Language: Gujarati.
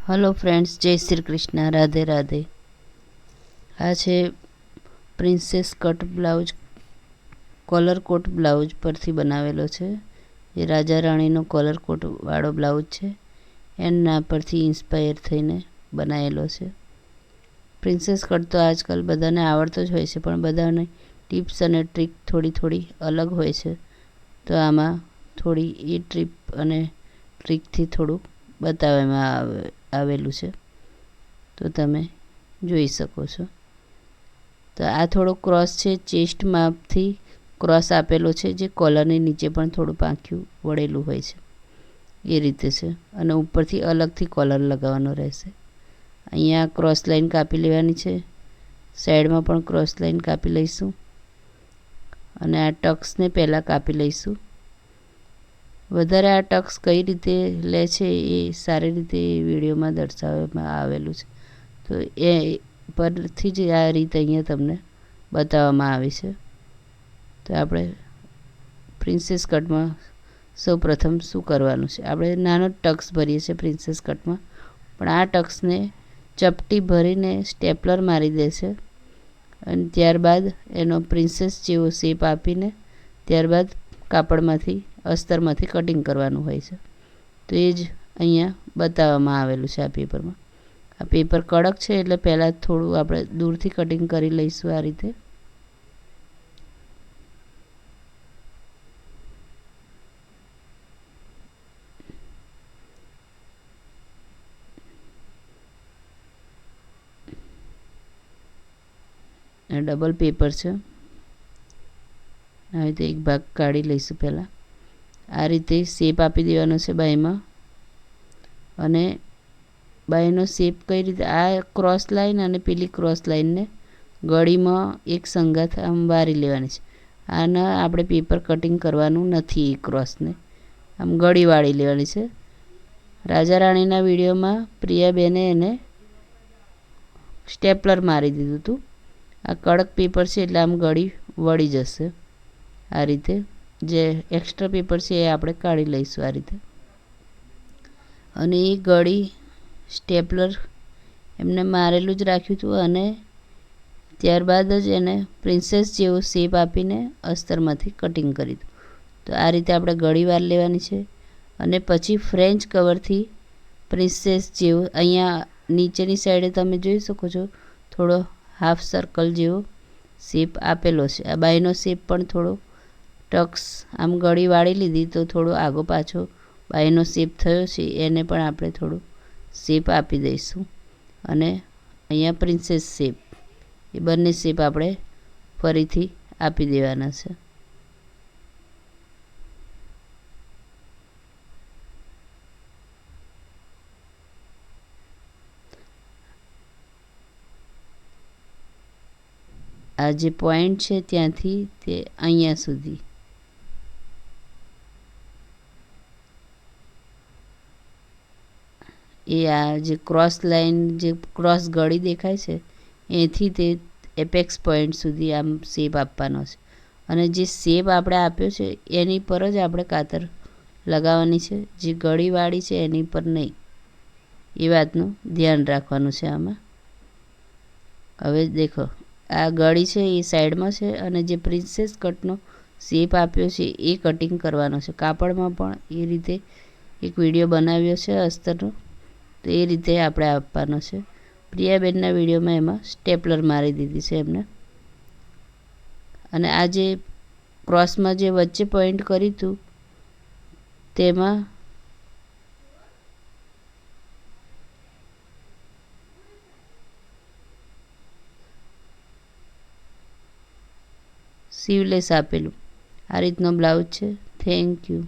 हेलो फ्रेंड्स, जय श्री कृष्ण, राधे राधे। आ छे princess cut blouse, collar coat blouse परथी बनावेलो छे। ये राजा राणीनो कॉलर कोट वाळो ब्लाउज छे। एना परथी इंस्पायर थईने बनावेलो छे। प्रिंसेस कट तो आजकल बधाने आवडतो ज होय छे, पण बधाने टिप्स अने ट्रीक थोड़ी थोड़ी अलग होय छे। तो आमां थोड़ी ए ट्रीप अने ट्रीक थी थोड़ું बताववामां आवेલું છે, तो तमे જોઈ શકો છો। तो आ थोड़ो क्रॉस छे, चेस्ट मापथी क्रॉस आपेलो छे, जे कॉलरनी नीचे पण थोड़ું પાંખ્યું વળેલું હોય છે એ રીતે છે। અને ઉપરથી અલગથી કॉलर લગાવવાનો રહેશે। અહીંયા ક્રોસ લાઈન કાપી લેવાની છે, સાઈડમાં પણ ક્રોસ લાઈન કાપી લઈશું અને આ ટક્સને પહેલાં કાપી લઈશું। વધારે આ ટક્સ કઈ રીતે લે છે એ સારી રીતે વિડીયોમાં દર્શાવવામાં આવેલું છે, તો એ પરથી જ આ રીત અહીંયા તમને બતાવવામાં આવી છે। તો આપણે પ્રિન્સેસ કટમાં સૌ પ્રથમ શું કરવાનું છે, આપણે નાનો ટક્સ ભરીએ છીએ પ્રિન્સેસ કટમાં, પણ આ ટક્સને ચપટી ભરીને સ્ટેપલર મારી દેશે અને ત્યારબાદ એનો પ્રિન્સેસ જેવો શેપ આપીને ત્યારબાદ કાપડમાંથી અસ્તરમાંથી કટિંગ કરવાનું હોય છે। તો એ જ અહીંયા બતાવવામાં આવેલું છે આ પેપરમાં। આ પેપર કડક છે એટલે પહેલાં થોડું આપણે દૂરથી કટિંગ કરી લઈશું આ રીતે। ડબલ પેપર છે, હવે તો એક ભાગ કાઢી લઈશું પહેલાં। આ રીતે શેપ આપી દેવાનો છે બાયમાં, અને બાયનો શેપ કઈ રીતે, આ ક્રોસ લાઈન અને પેલી ક્રોસ લાઈનને ગળીમાં એક સંગાથ આમ વારી લેવાની છે। આના આપણે પેપર કટિંગ કરવાનું નથી, એ ક્રોસને આમ ગળી વાળી લેવાની છે। રાજા રાણીના વિડીયોમાં પ્રિયાબેને એને સ્ટેપલર મારી દીધું હતું। આ કડક પેપર છે એટલે આમ ગળી વળી જશે। આ રીતે જે એક્સ્ટ્રા પેપર છે એ આપણે કાઢી લઈશું આ રીતે, અને એ ગળી સ્ટેપલર એમને મારેલું જ રાખ્યું હતું અને ત્યારબાદ જ એને પ્રિન્સેસ જેવો શેપ આપીને અસ્તરમાંથી કટિંગ કરી દીધું। તો આ રીતે આપણે ગળી વાર લેવાની છે અને પછી ફ્રેન્ચ કવરથી પ્રિન્સેસ જેવો અહીંયા નીચેની સાઈડે તમે જોઈ શકો છો થોડો હાફ સર્કલ જેવો શેપ આપેલો છે। આ બાયનો શેપ પણ થોડો ટક્સ આમ ગળી વાળી લીધી તો થોડો આગો પાછો બાયનો શેપ થયો છે, એને પણ આપણે થોડું શેપ આપી દઈશું। અને અહીંયા પ્રિન્સેસ શેપ, એ બંને શેપ આપણે ફરીથી આપી દેવાના છે। આ જે પોઈન્ટ છે ત્યાંથી તે અહીંયા સુધી એ આ જે ક્રોસ લાઈન, જે ક્રોસ ગળી દેખાય છે એથી તે એપેક્સ પોઈન્ટ સુધી આમ શેપ આપવાનો છે, અને જે શેપ આપણે આપ્યો છે એની પર જ આપણે કાતર લગાવવાની છે, જે ગળીવાળી છે એની પર નહીં। એ વાતનું ધ્યાન રાખવાનું છે આમાં। હવે દેખો આ ગળી છે એ સાઈડમાં છે અને જે પ્રિન્સેસ કટનો શેપ આપ્યો છે એ કટિંગ કરવાનો છે। કાપડમાં પણ એ રીતે એક વિડીયો બનાવ્યો છે અસ્તરનો, તો એ રીતે આપણે આપવાનો છે। પ્રિયાબેનના વિડીયોમાં એમાં સ્ટેપલર મારી દીધી છે એમને, અને આ જે ક્રોસમાં જે વચ્ચે પોઈન્ટ કર્યું હતું તેમાં સીવલેસ આપેલું। આ રીતનો બ્લાઉઝ છે। Thank you.